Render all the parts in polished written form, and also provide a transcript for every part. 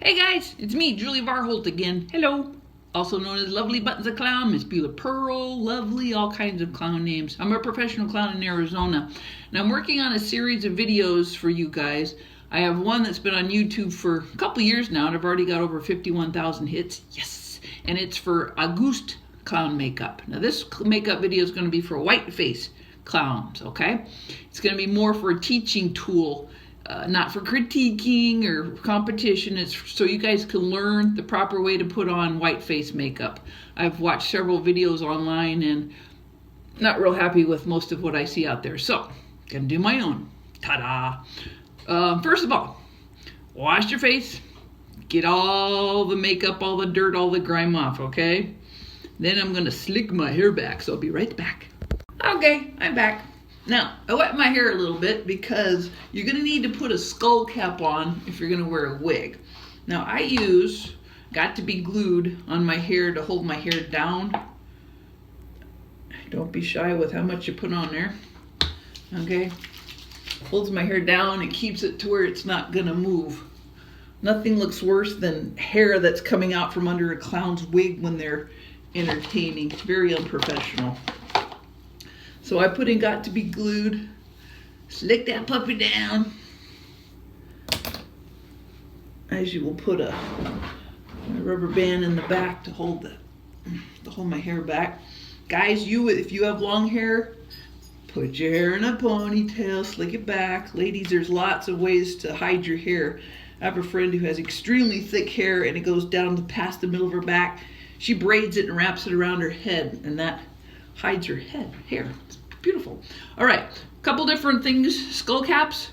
Hey guys, it's me, Julie Varholt again. Hello. Also known as Lovely Buttons of Clown, Miss Beulah Pearl, Lovely, all kinds of clown names. I'm a professional clown in Arizona, and I'm working on a series of videos for you guys. I have one that's been on YouTube for a couple years now, and I've already got over 51,000 hits. Yes! And it's for August clown makeup. Now this makeup video is going to be for Whiteface clowns, okay? It's going to be more for a teaching tool. Not for critiquing or competition. It's so you guys can learn the proper way to put on whiteface makeup. I've watched several videos online and not real happy with most of what I see out there. So, gonna do my own. Ta-da! First of all, wash your face. Get all the makeup, all the dirt, all the grime off, okay? Then I'm gonna slick my hair back, so I'll be right back. Okay, I'm back. Now, I wet my hair a little bit because you're going to need to put a skull cap on if you're going to wear a wig. Now, I use Got to Be Glued on my hair to hold my hair down. Don't be shy with how much you put on there. Okay? Holds my hair down and keeps it to where it's not going to move. Nothing looks worse than hair that's coming out from under a clown's wig when they're entertaining. Very unprofessional. So I put in Got to Be Glued, slick that puppy down. As you will put a rubber band in the back to hold my hair back. Guys, if you have long hair, put your hair in a ponytail, slick it back. Ladies, there's lots of ways to hide your hair. I have a friend who has extremely thick hair and it goes down past the middle of her back. She braids it and wraps it around her head, and that hides her hair. It's beautiful. All right, a couple different things. Skull caps.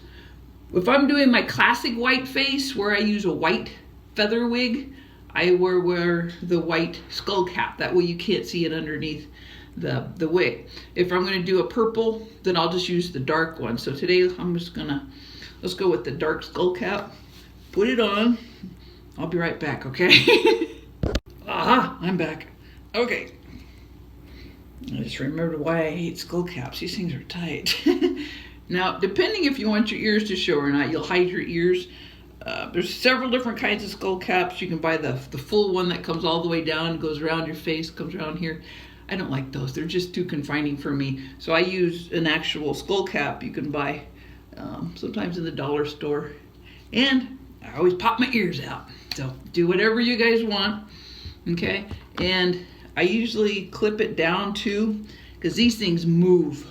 If I'm doing my classic white face where I use a white feather wig, I wear the white skull cap. That way you can't see it underneath the wig. If I'm going to do a purple, then I'll just use the dark one. So today let's go with the dark skull cap. Put it on. I'll be right back, okay? Aha, I'm back. Okay. I just remembered why I hate skull caps. These things are tight. Now, depending if you want your ears to show or not, you'll hide your ears. There's several different kinds of skull caps. You can buy the full one that comes all the way down, goes around your face, comes around here. I don't like those. They're just too confining for me. So I use an actual skull cap you can buy sometimes in the dollar store. And I always pop my ears out. So do whatever you guys want. Okay? And I usually clip it down too, because these things move.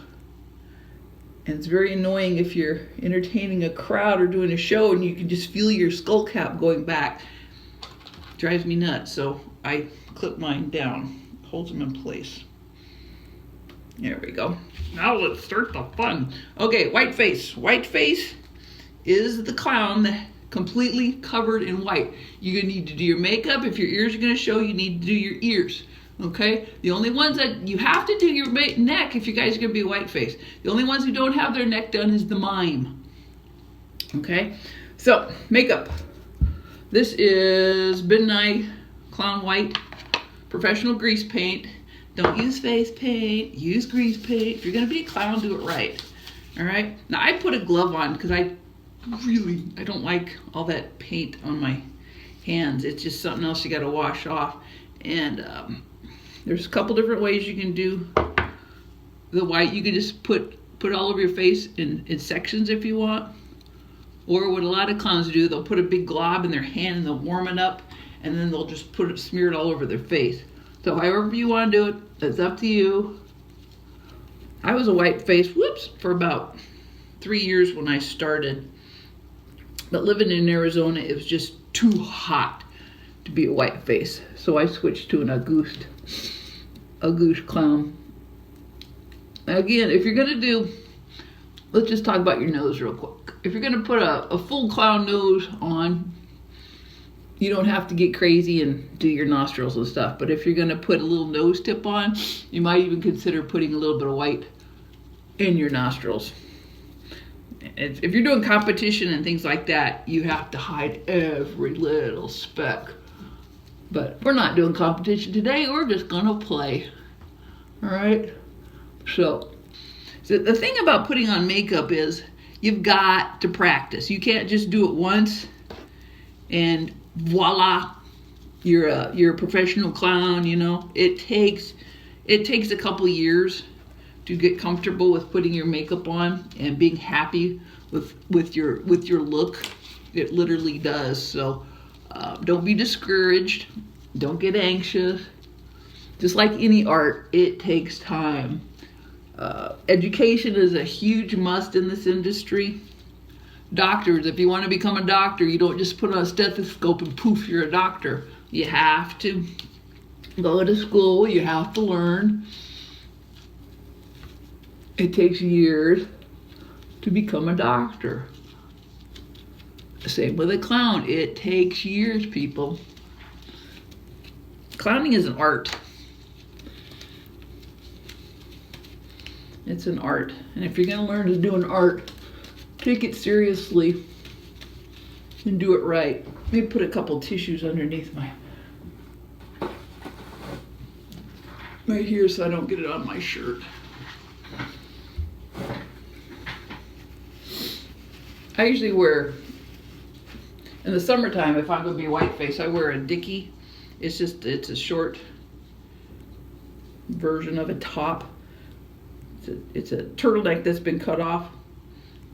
And it's very annoying if you're entertaining a crowd or doing a show and you can just feel your skull cap going back. It drives me nuts, so I clip mine down. Holds them in place. There we go. Now let's start the fun. Okay, Whiteface. Whiteface is the clown that completely covered in white. You're gonna need to do your makeup. If your ears are gonna show, you need to do your ears. Okay, the only ones that you have to do your neck if you guys are gonna be whiteface. The only ones who don't have their neck done is the mime. Okay, so makeup. This is Midnight Clown White Professional Grease Paint. Don't use face paint, use grease paint. If you're gonna be a clown, do it right. All right, now I put a glove on because I don't like all that paint on my hands. It's just something else you gotta wash off. And there's a couple different ways you can do the white. You can just put all over your face in sections if you want. Or what a lot of clowns do, they'll put a big glob in their hand and they'll warm it up and then they'll just smear it all over their face. So however you want to do it, it's up to you. I was a white face, for about 3 years when I started. But living in Arizona, it was just too hot to be a white face. So I switched to an August clown. Again, if you're gonna let's just talk about your nose real quick. If you're gonna put a full clown nose on, you don't have to get crazy and do your nostrils and stuff. But if you're gonna put a little nose tip on, you might even consider putting a little bit of white in your nostrils. If you're doing competition and things like that, you have to hide every little speck. But we're not doing competition today. We're just gonna play. All right? So the thing about putting on makeup is you've got to practice. You can't just do it once and voila, you're a professional clown. You know, it takes a couple years to get comfortable with putting your makeup on and being happy with your look. It literally does. So don't be discouraged. Don't get anxious. Just like any art, it takes time. Education is a huge must in this industry. Doctors, if you want to become a doctor, you don't just put on a stethoscope and poof, you're a doctor. You have to go to school. You have to learn. It takes years to become a doctor. Same with a clown. It takes years, people. Clowning is an art. It's an art. And if you're going to learn to do an art, take it seriously and do it right. Let me put a couple tissues underneath right here so I don't get it on my shirt. I usually wear, in the summertime, if I'm going to be Whiteface, I wear a dickie. It's a short version of a top. It's a turtleneck that's been cut off.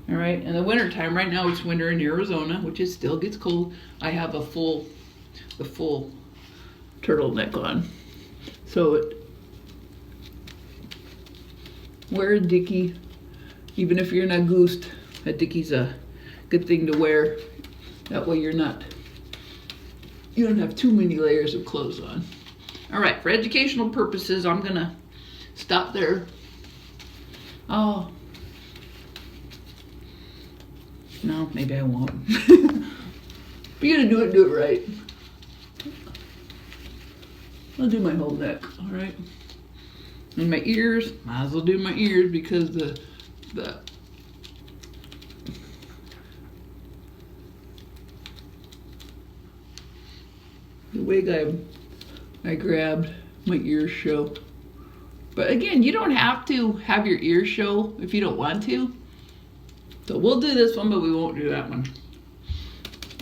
All right, in the wintertime, right now it's winter in Arizona, which it still gets cold. I have the full turtleneck on. So wear a dickie, even if you're not goosed. A dickie's a good thing to wear. That way you don't have too many layers of clothes on. All right, for educational purposes, I'm gonna stop there. Oh. No, maybe I won't. If you're gonna do it right. I'll do my whole neck, all right? And my ears, might as well do my ears because the wig I grabbed, my ears show. But again, you don't have to have your ears show if you don't want to. So we'll do this one, but we won't do that one.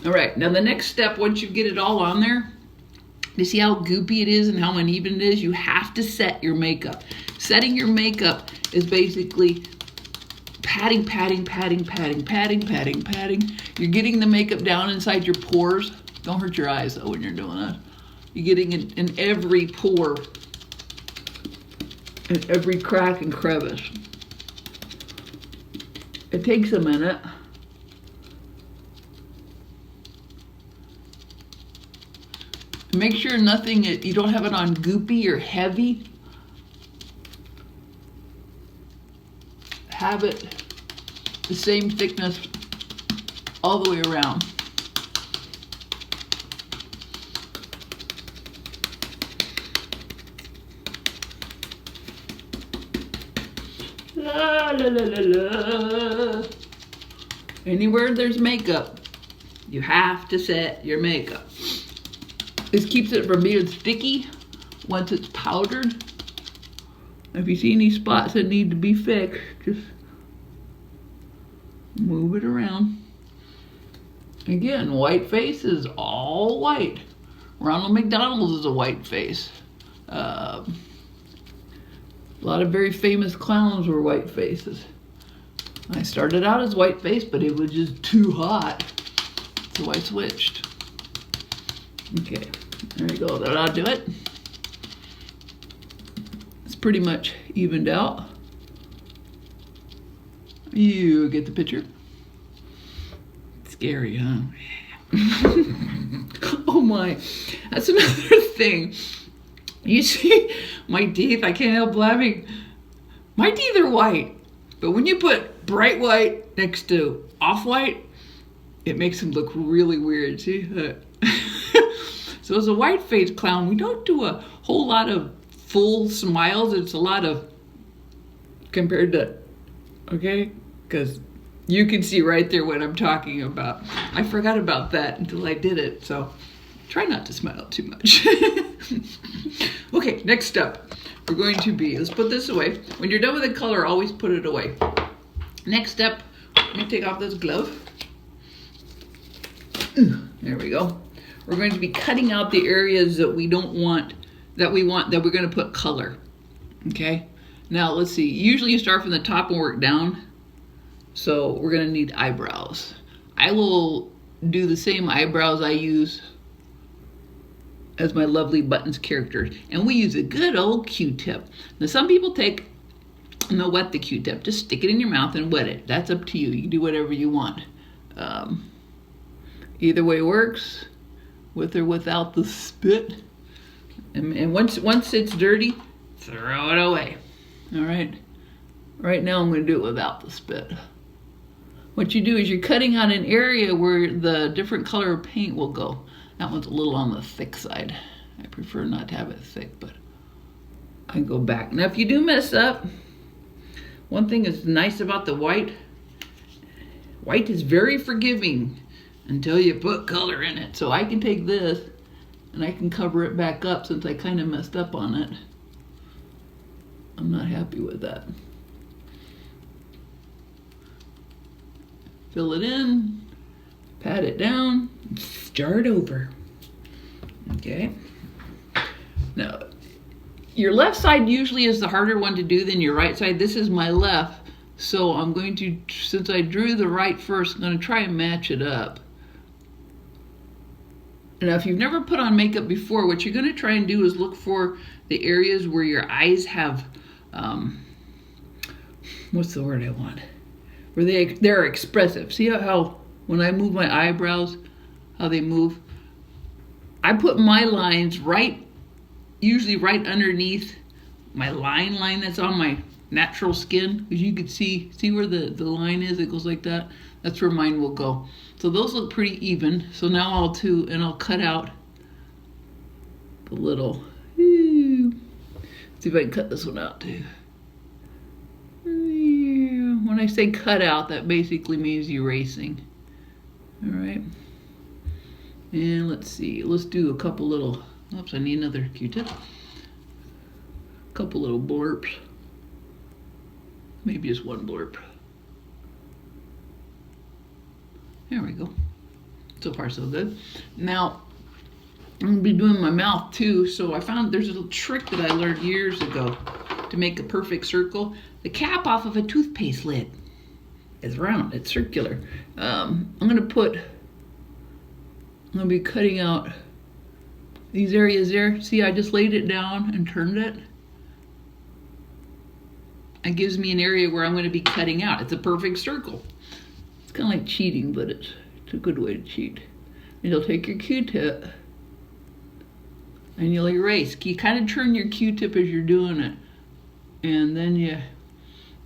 All right, now the next step, once you get it all on there, you see how goopy it is and how uneven it is? You have to set your makeup. Setting your makeup is basically patting. You're getting the makeup down inside your pores. Don't hurt your eyes though when you're doing that. You're getting it in every pore, in every crack and crevice. It takes a minute. Make sure you don't have it on goopy or heavy. Have it the same thickness all the way around. La la la la la. Anywhere there's makeup, you have to set your makeup. This keeps it from being sticky once it's powdered. If you see any spots that need to be fixed, just move it around. Again, Whiteface is all white. Ronald McDonald is a Whiteface. A lot of very famous clowns were Whitefaces. I started out as Whiteface, but it was just too hot, so I switched. Okay, there you go. That'll do it. It's pretty much evened out. You get the picture? Scary, huh? Oh my, that's another thing. You see my teeth, I can't help laughing. My teeth are white, but when you put bright white next to off-white, it makes them look really weird. See that? So as a Whiteface clown, we don't do a whole lot of full smiles. It's a lot of, compared to, okay? Because you can see right there what I'm talking about. I forgot about that until I did it, so try not to smile too much. Okay, next step. We're going to be, let's put this away. When you're done with the color, always put it away. Next step, let me take off this glove. There we go. we're going to be cutting out the areas that we don't want, that we're going to put color. Okay, now let's see. Usually you start from the top and work down. So we're going to need eyebrows. I will do the same eyebrows I use as my lovely Buttons character. And we use a good old Q-tip. Now some people take and they'll wet the Q-tip. Just stick it in your mouth and wet it. That's up to you. You can do whatever you want. Either way works, with or without the spit. And once it's dirty, throw it away. All right. Right now I'm going to do it without the spit. What you do is you're cutting out an area where the different color of paint will go. That one's a little on the thick side. I prefer not to have it thick, but I can go back. Now if you do mess up, one thing is nice about the white is very forgiving until you put color in it. So I can take this and I can cover it back up since I kind of messed up on it. I'm not happy with that. Fill it in, pat it down, start over. Okay. Now, your left side usually is the harder one to do than your right side. This is my left, so I'm going to, since I drew the right first, I'm going to try and match it up. Now, if you've never put on makeup before, what you're going to try and do is look for the areas where your eyes have, what's the word I want? Where they're expressive. See how when I move my eyebrows, how they move? I put my lines usually right underneath my line that's on my natural skin. Because you could see where the line is, it goes like that. That's where mine will go. So those look pretty even. So now I'll cut out the little, see if I can cut this one out too. When I say cut out, that basically means erasing. All right. And let's see. Let's do a couple little, oops, I need another Q-tip. A couple little blurps. Maybe just one blurb. There we go. So far so good. Now, I'm going to be doing my mouth too, so I found there's a little trick that I learned years ago to make a perfect circle. The cap off of a toothpaste lid is round, it's circular. I'm going to be cutting out these areas there. See, I just laid it down and turned it. It gives me an area where I'm going to be cutting out. It's a perfect circle. It's kind of like cheating, but it's a good way to cheat. And you'll take your Q-tip and you'll erase. You kind of turn your Q-tip as you're doing it. And then you,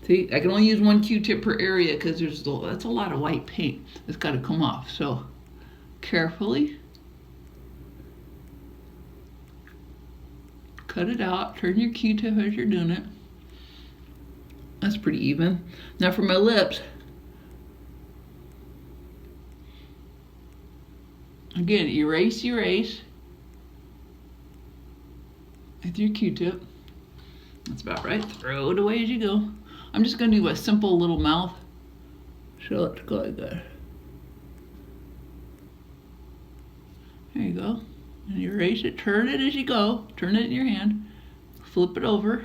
see, I can only use one Q-tip per area because that's a lot of white paint that's got to come off. So carefully cut it out, turn your Q-tip as you're doing it. That's pretty even. Now for my lips, again, erase with your Q-tip. That's about right. Throw it away as you go. I'm just going to do a simple little mouth. So let's go like that. There you go. And erase it. Turn it as you go. Turn it in your hand. Flip it over.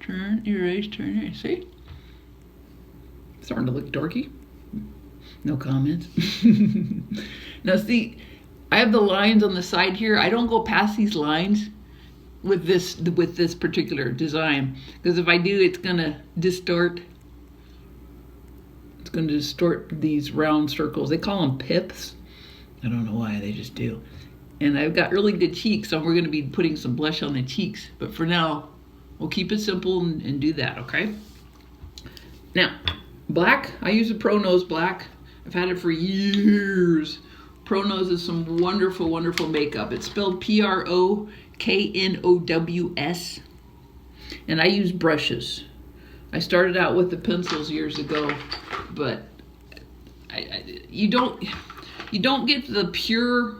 Turn, erase, turn, erase. See? It's starting to look dorky. No comments. Now see, I have the lines on the side here. I don't go past these lines with this particular design, because if I do, it's gonna distort. It's gonna distort these round circles. They call them pips. I don't know why, they just do. And I've got really good cheeks, so we're gonna be putting some blush on the cheeks. But for now, we'll keep it simple and do that, okay? Now, black, I use a Pro Nose black. I've had it for years. Pro Nose is some wonderful, wonderful makeup. It's spelled P-R-O-K-N-O-W-S. And I use brushes. I started out with the pencils years ago, but you don't get the pure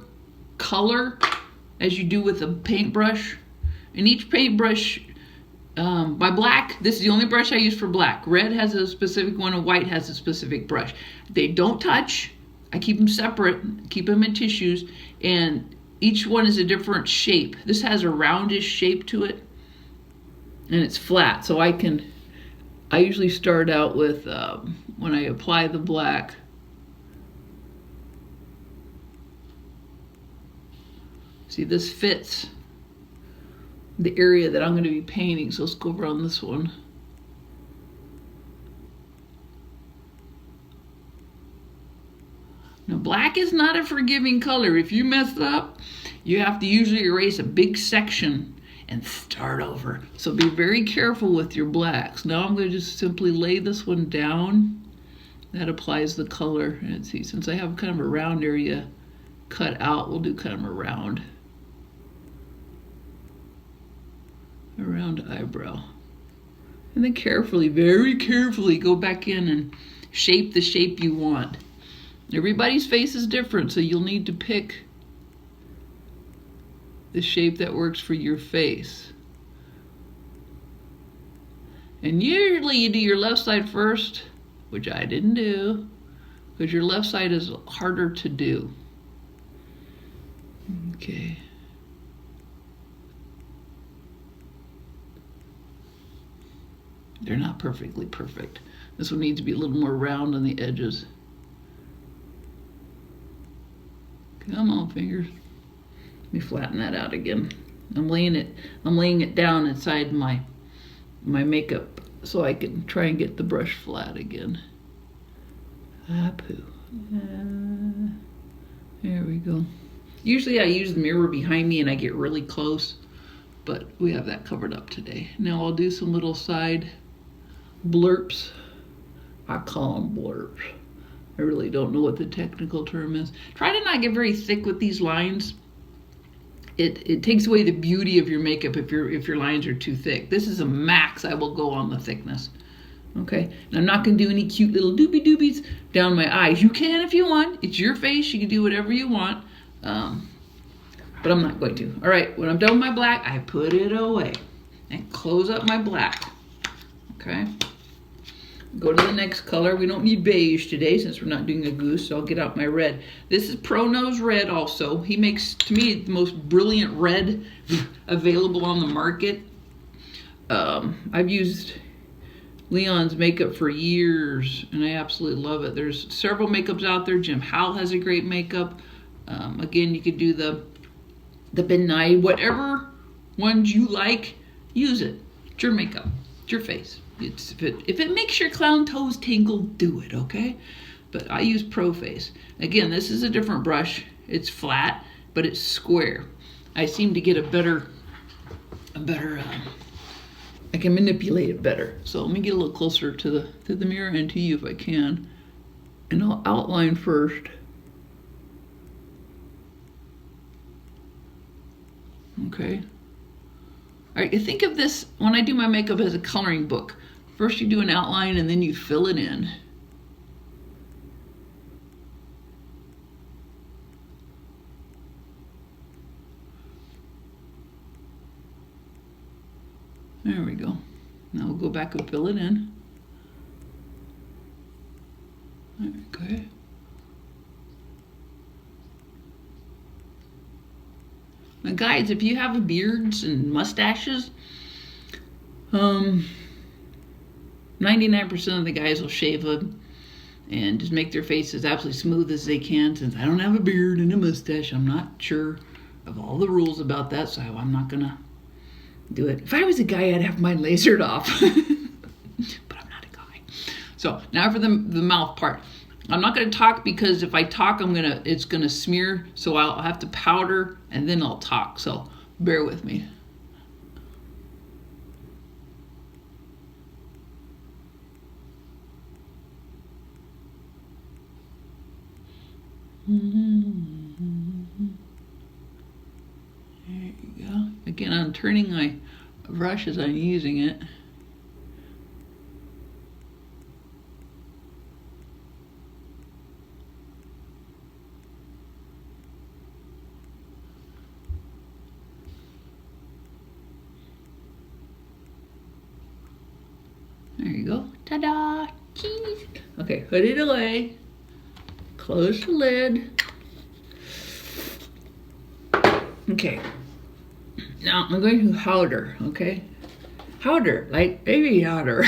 color as you do with a paintbrush. And each paintbrush, by black, this is the only brush I use for black. Red has a specific one and white has a specific brush. They don't touch. I keep them separate, keep them in tissues, and each one is a different shape. This has a roundish shape to it, and it's flat. So I usually start out with, when I apply the black, see, this fits the area that I'm going to be painting. So let's go over on this one. Now, black is not a forgiving color. If you mess up, you have to usually erase a big section and start over. So be very careful with your blacks. Now I'm going to just simply lay this one down. That applies the color. And see, since I have kind of a round area cut out, we'll do kind of a round eyebrow. And then carefully, very carefully, go back in and shape the shape you want. Everybody's face is different, so you'll need to pick the shape that works for your face. And usually you do your left side first, which I didn't do, because your left side is harder to do. Okay. They're not perfectly perfect. This one needs to be a little more round on the edges. Come on, fingers. Let me flatten that out again. I'm laying it down inside my makeup so I can try and get the brush flat again. There we go. Usually I use the mirror behind me and I get really close, but we have that covered up today. Now I'll do some little side blurps. I call them blurps. I really don't know what the technical term is. Try to not get very thick with these lines. It takes away the beauty of your makeup if your lines are too thick. This is a max I will go on the thickness. Okay, and I'm not going to do any cute little doobie doobies down my eyes. You can if you want. It's your face. You can do whatever you want. But I'm not going to. All right, when I'm done with my black, I put it away and close up my black. Okay. Go to the next color. We don't need beige today since we're not doing a goose, so I'll get out my red. This is Pro Nose Red also. He makes, to me, the most brilliant red available on the market. I've used Leon's makeup for years, and I absolutely love it. There's several makeups out there. Jim Howell has a great makeup. Again, you could do the Ben Nye, whatever ones you like, use it. It's your makeup. It's your face. If it makes your clown toes tingle, do it, okay? But I use Pro Face. Again, this is a different brush. It's flat, but it's square. I seem to get a better, I can manipulate it better. So let me get a little closer to the mirror and to you if I can. And I'll outline first. Okay. All right, think of this, when I do my makeup, as a coloring book. First you do an outline and then you fill it in. There we go. Now we'll go back and fill it in. Okay. Now guys, if you have beards and mustaches, 99% of the guys will shave them and just make their faces absolutely smooth as they can. Since I don't have a beard and a mustache, I'm not sure of all the rules about that, so I'm not gonna do it. If I was a guy, I'd have mine lasered off. But I'm not a guy. So now for the mouth part. I'm not gonna talk because if I talk, it's gonna smear, so I'll have to powder and then I'll talk. So bear with me. There you go. Again, I'm turning my brush as I'm using it. There you go. Ta-da! Cheese! Okay, put it away. Close the lid. Okay. Now I'm going to powder, okay? Powder, like baby powder.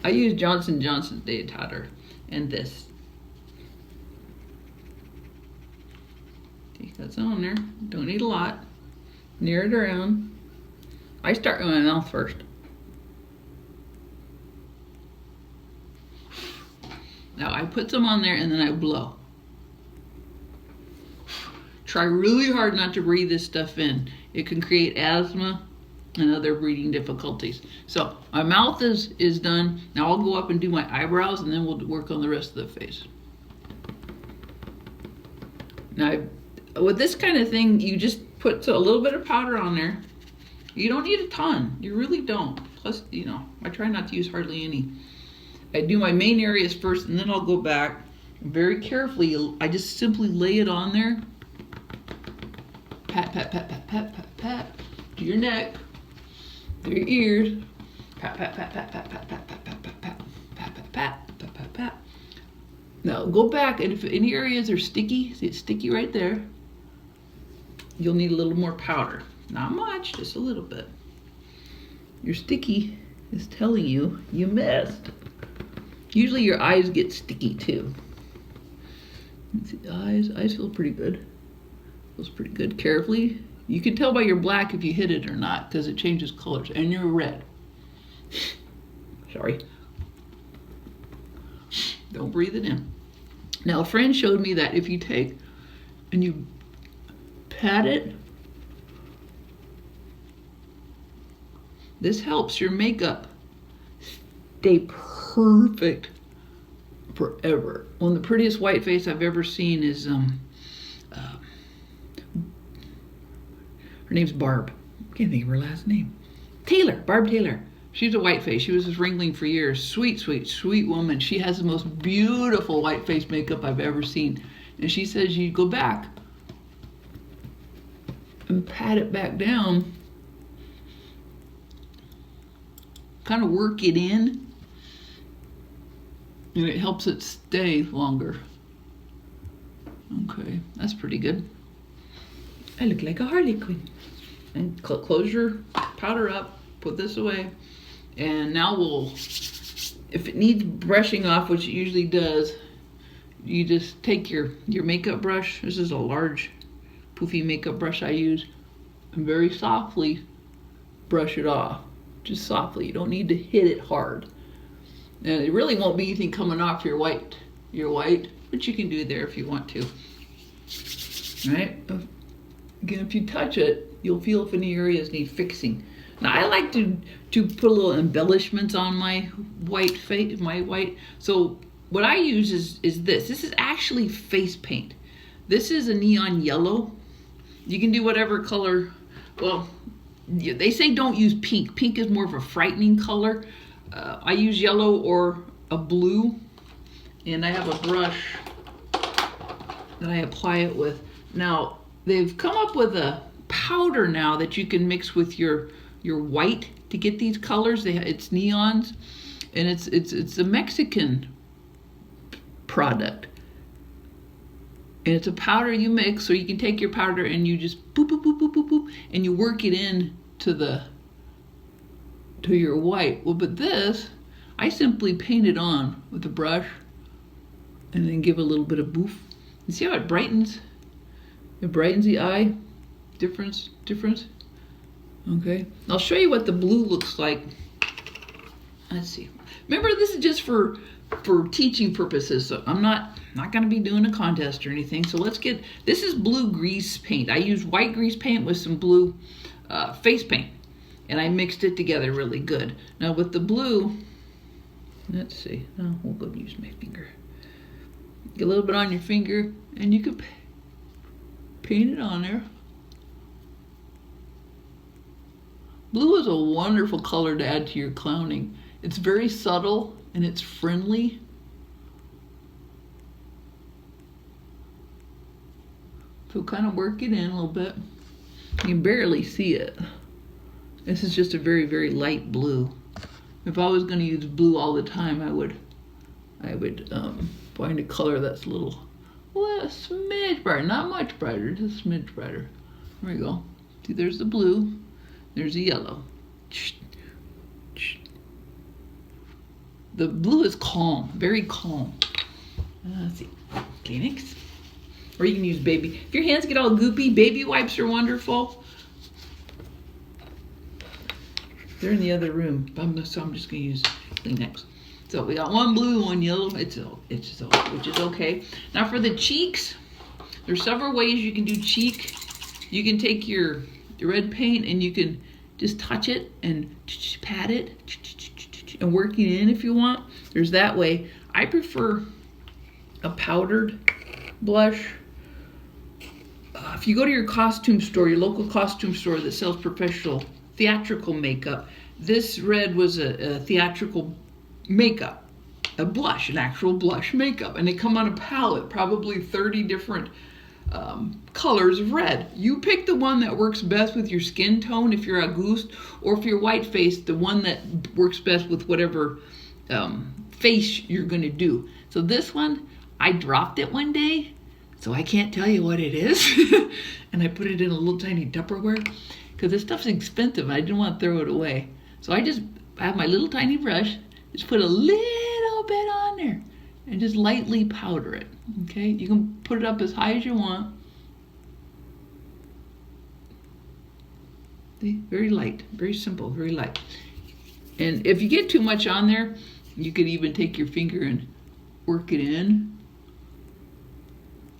I use Johnson & Johnson's day powder and this. See, that's on there. Don't need a lot. Near it around. I start with my mouth first. Now I put some on there and then I blow. Try really hard not to breathe this stuff in. It can create asthma and other breathing difficulties. So my mouth is done. Now I'll go up and do my eyebrows and then we'll work on the rest of the face. Now with this kind of thing, you just put a little bit of powder on there. You don't need a ton. You really don't. Plus, you know, I try not to use hardly any. I do my main areas first and then I'll go back very carefully. I just simply lay it on there. Pat, pat, pat, pat, pat, pat, pat. To your neck. To your ears. Pat, pat, pat, pat, pat, pat, pat, pat, pat, pat, pat, pat, pat, pat, pat, pat, pat. Now go back, and if any areas are sticky, see it's sticky right there, you'll need a little more powder. Not much, just a little bit. Your sticky is telling you you missed. Usually your eyes get sticky too. Let's see, eyes feel pretty good. Feels pretty good. Carefully. You can tell by your black if you hit it or not because it changes colors. And your red. Sorry. Don't breathe it in. Now a friend showed me that if you take and you pat it, this helps your makeup stay perfect forever. One of the prettiest white face I've ever seen is her name's Barb. I can't think of her last name. Taylor, Barb Taylor. She's a white face. She was with Ringling for years. Sweet, sweet, sweet woman. She has the most beautiful white face makeup I've ever seen. And she says you go back and pat it back down. Kind of work it in. And it helps it stay longer. Okay, that's pretty good. I look like a Harley Quinn. And close your powder up, put this away, and now we'll, if it needs brushing off, which it usually does, you just take your makeup brush. This is a large poofy makeup brush I use, and very softly brush it off. Just softly, you don't need to hit it hard. And it really won't be anything coming off your white, but you can do there if you want to. All right? Again, if you touch it, you'll feel if any areas need fixing. Now I like to put a little embellishments on my white face, So what I use is this. This is actually face paint. This is a neon yellow. You can do whatever color. Well, they say don't use pink. Pink is more of a frightening color. I use yellow or a blue, and I have a brush that I apply it with. Now they've come up with a powder now that you can mix with your white to get these colors. It's neons, and it's a Mexican product, and it's a powder you mix. So you can take your powder and you just boop boop boop boop boop boop, and you work it in to your white. Well, but this I simply paint it on with a brush and then give a little bit of boof. And see how it brightens? It brightens the eye. Difference. Okay. I'll show you what the blue looks like. Let's see. Remember, this is just for teaching purposes. So I'm not going to be doing a contest or anything. So let's get, this is blue grease paint. I use white grease paint with some blue face paint. And I mixed it together really good. Now with the blue, let's see. Oh, we'll go use my finger. Get a little bit on your finger, and you can paint it on there. Blue is a wonderful color to add to your clowning. It's very subtle and it's friendly. So kind of work it in a little bit. You can barely see it. This is just a very, very light blue. If I was going to use blue all the time, I would I would find a color that's a little, well, a smidge brighter, not much brighter, just a smidge brighter. There we go. See, there's the blue, there's the yellow. The blue is calm, very calm. Let's see, Kleenex. Or you can use baby. If your hands get all goopy, baby wipes are wonderful. They're in the other room, so I'm just gonna use Kleenex. So we got one blue, one yellow, which is okay. Now for the cheeks, there's several ways you can do cheek. You can take your red paint and you can just touch it and pat it and work it in if you want. There's that way. I prefer a powdered blush. If you go to your costume store, your local costume store that sells professional theatrical makeup, this red was a theatrical makeup, a blush, an actual blush makeup, and they come on a palette, probably 30 different colors of red. You pick the one that works best with your skin tone if you're Auguste, or if you're Whiteface, the one that works best with whatever face you're gonna do. So this one, I dropped it one day, so I can't tell you what it is. And I put it in a little tiny Tupperware, because this stuff's expensive and I didn't want to throw it away. So I have my little tiny brush, just put a little bit on there and just lightly powder it, okay? You can put it up as high as you want. See, very light, very simple, very light. And if you get too much on there, you could even take your finger and work it in.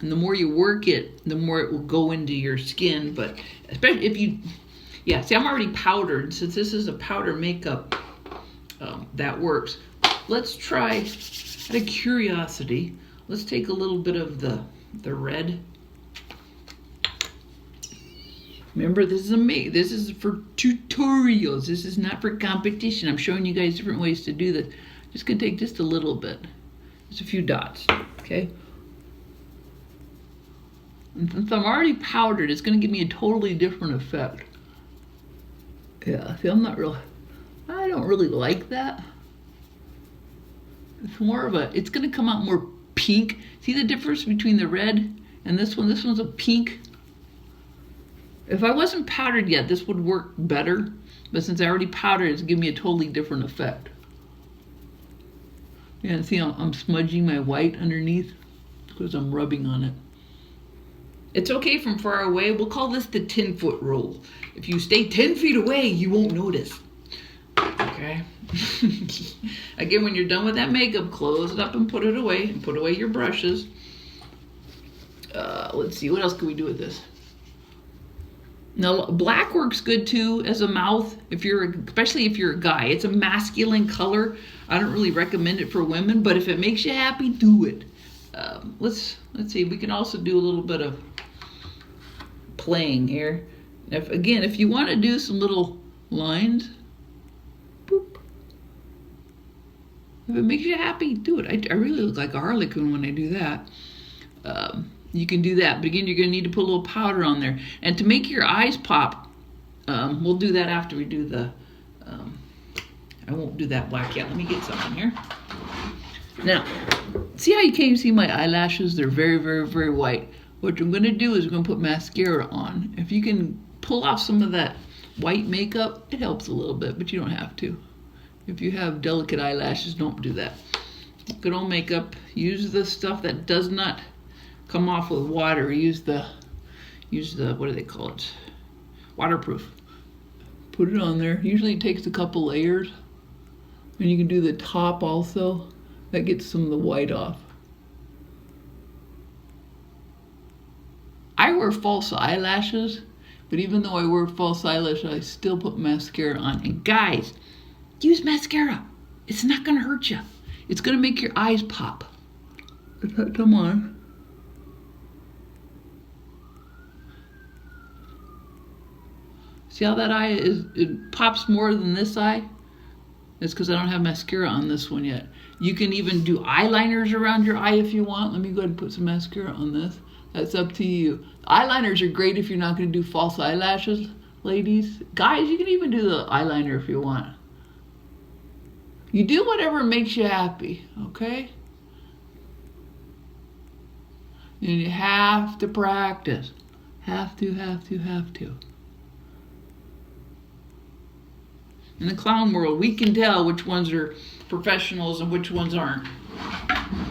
And the more you work it, the more it will go into your skin. But especially if you, yeah, see, I'm already powdered. Since this is a powder makeup, that works. Let's try, out of curiosity, let's take a little bit of the red. Remember, this is for tutorials. This is not for competition. I'm showing you guys different ways to do this. Just gonna take just a little bit, just a few dots, okay? And since I'm already powdered, it's gonna give me a totally different effect. Yeah, see, I don't really like that. It's more of a, it's gonna come out more pink. See the difference between the red and this one? This one's a pink. If I wasn't powdered yet, this would work better. But since I already powdered, it's giving me a totally different effect. Yeah, see, I'm smudging my white underneath because I'm rubbing on it. It's okay from far away. We'll call this the 10-foot rule. If you stay 10 feet away, you won't notice. Okay? Again, when you're done with that makeup, close it up and put it away. And put away your brushes. Let's see, what else can we do with this? Now, black works good too as a mouth, especially if you're a guy. It's a masculine color. I don't really recommend it for women, but if it makes you happy, do it. Let's see, we can also do a little bit of playing here. If you want to do some little lines, boop. If it makes you happy, do it. I really look like a harlequin when I do that. You can do that, but again, you're going to need to put a little powder on there. And to make your eyes pop, we'll do that after we do the, I won't do that black yet. Let me get some in here. Now, see how you can't even see my eyelashes? They're very, very, very white. What I'm going to do is we're going to put mascara on. If you can pull off some of that white makeup, it helps a little bit, but you don't have to. If you have delicate eyelashes, don't do that. Good old makeup. Use the stuff that does not come off with water. Use the what do they call it? Waterproof. Put it on there. Usually it takes a couple layers. And you can do the top also. That gets some of the white off. I wear false eyelashes, but even though I wear false eyelashes, I still put mascara on. And guys, use mascara. It's not gonna hurt you. It's gonna make your eyes pop. Come on. See how that eye it pops more than this eye? It's because I don't have mascara on this one yet. You can even do eyeliners around your eye if you want. Let me go ahead and put some mascara on this. That's up to you. Eyeliners are great if you're not going to do false eyelashes, ladies. Guys, you can even do the eyeliner if you want. You do whatever makes you happy, okay? And you have to practice. Have to. In the clown world, we can tell which ones are professionals and which ones aren't.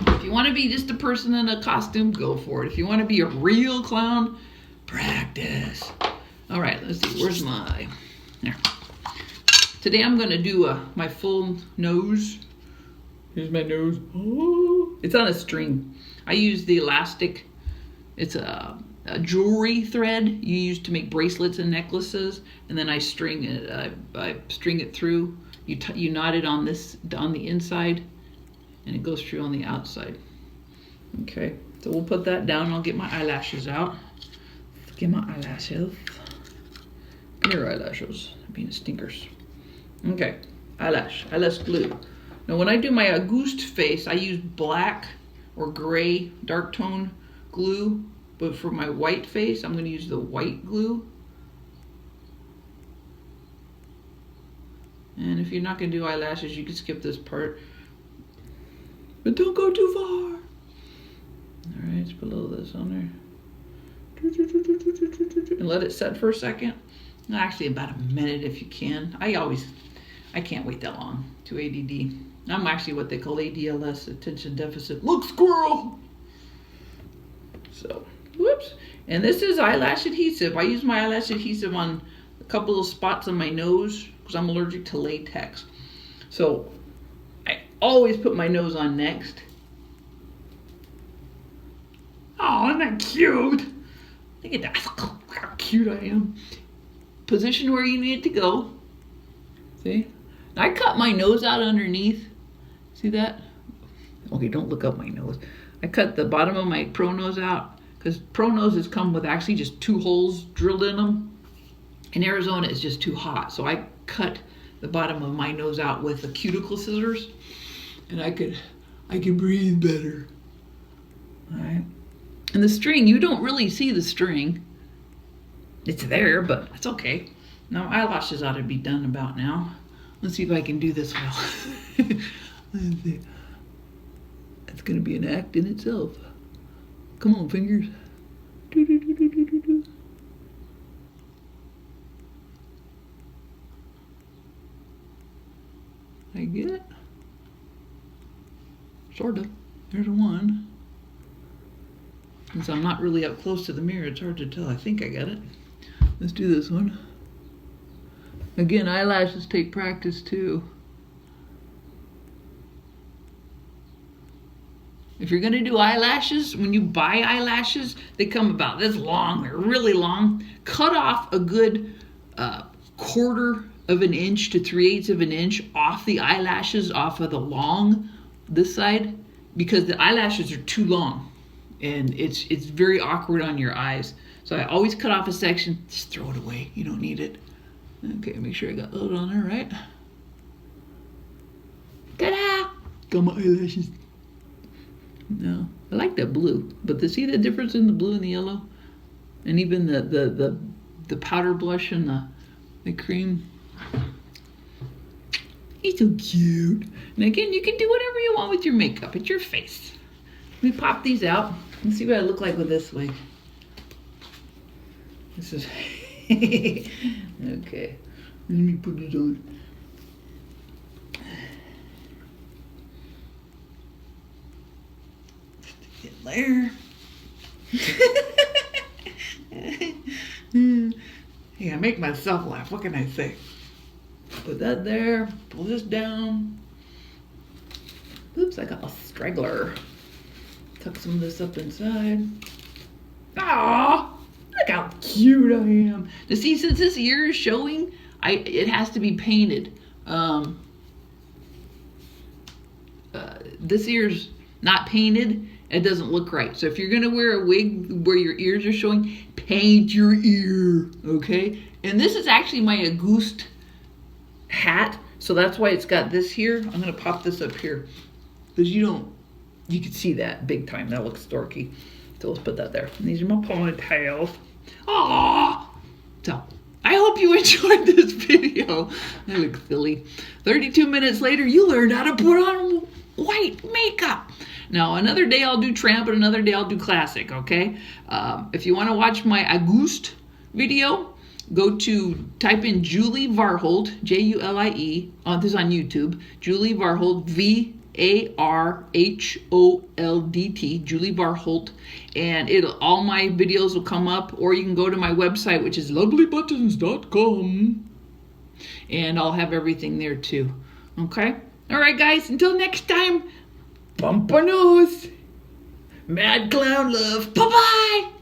If you want to be just a person in a costume, go for it. If you want to be a real clown, practice. All right, let's see. Where's my... There. Today I'm going to do my full nose. Here's my nose. Oh, it's on a string. I use the elastic. It's a jewelry thread you use to make bracelets and necklaces, and then I string it. I string it through. You knot it on the inside, and it goes through on the outside. Okay, so we'll put that down. I'll get my eyelashes out. Get my eyelashes. Get your eyelashes. Being stinkers. Okay, eyelash glue. Now when I do my Auguste face, I use black or gray dark tone glue. But for my white face, I'm going to use the white glue. And if you're not going to do eyelashes, you can skip this part. But don't go too far. All right, let's put a little of this on there. And let it set for a second. Actually, about a minute if you can. I can't wait that long. Too ADD. I'm actually what they call ADLS, attention deficit. Look, squirrel! So... Whoops. And this is eyelash adhesive. I use my eyelash adhesive on a couple of spots on my nose because I'm allergic to latex. So I always put my nose on next. Oh, isn't that cute? Look at that. How cute I am. Position where you need it to go. See? I cut my nose out underneath. See that? Okay, don't look up my nose. I cut the bottom of my pro nose out. Because pro noses come with actually just 2 holes drilled in them. In Arizona, it's just too hot. So I cut the bottom of my nose out with the cuticle scissors. And I could breathe better. All right. And the string, you don't really see the string. It's there, but it's okay. Now eyelashes ought to be done about now. Let's see if I can do this well. Let's see. It's going to be an act in itself. Come on, fingers. I get it. Sort of. There's one. Since I'm not really up close to the mirror, it's hard to tell. I think I got it. Let's do this one. Again, eyelashes take practice too. If you're going to do eyelashes, when you buy eyelashes, they come about this long. They're really long. Cut off a good 1/4 of an inch to 3/8 of an inch off the eyelashes, off of the long, this side, because the eyelashes are too long. And it's very awkward on your eyes. So I always cut off a section. Just throw it away. You don't need it. Okay, make sure I got those on there, right? Ta-da! Got my eyelashes. No, I like that blue, but see the difference in the blue and the yellow, and even the powder blush and the cream. He's so cute. And again, you can do whatever you want with your makeup. It's your face. Let me pop these out and see what I look like with this wig. This is okay. Let me put it on. Get there. Hey, I make myself laugh. What can I say? Put that there. Pull this down. Oops, I got a straggler. Tuck some of this up inside. Ah, look how cute I am. Now see, since this ear is showing, it has to be painted. This ear's not painted. It doesn't look right. So if you're gonna wear a wig where your ears are showing, paint your ear, okay? And this is actually my Auguste hat, so that's why it's got this here. I'm gonna pop this up here, because you can see that big time. That looks dorky. So let's put that there. And these are my ponytails. Aww! So, I hope you enjoyed this video. I look silly. 32 minutes later, you learned how to put on white makeup. Now, another day I'll do tramp, and another day I'll do classic, okay? If you want to watch my August video, type in Julie Varhold, Julie, this is on YouTube, Julie Varhold, Varholdt, Julie Varhold, and all my videos will come up, or you can go to my website, which is lovelybuttons.com, and I'll have everything there too, okay? All right, guys, until next time, Pompanos, Mad Clown Love, bye-bye!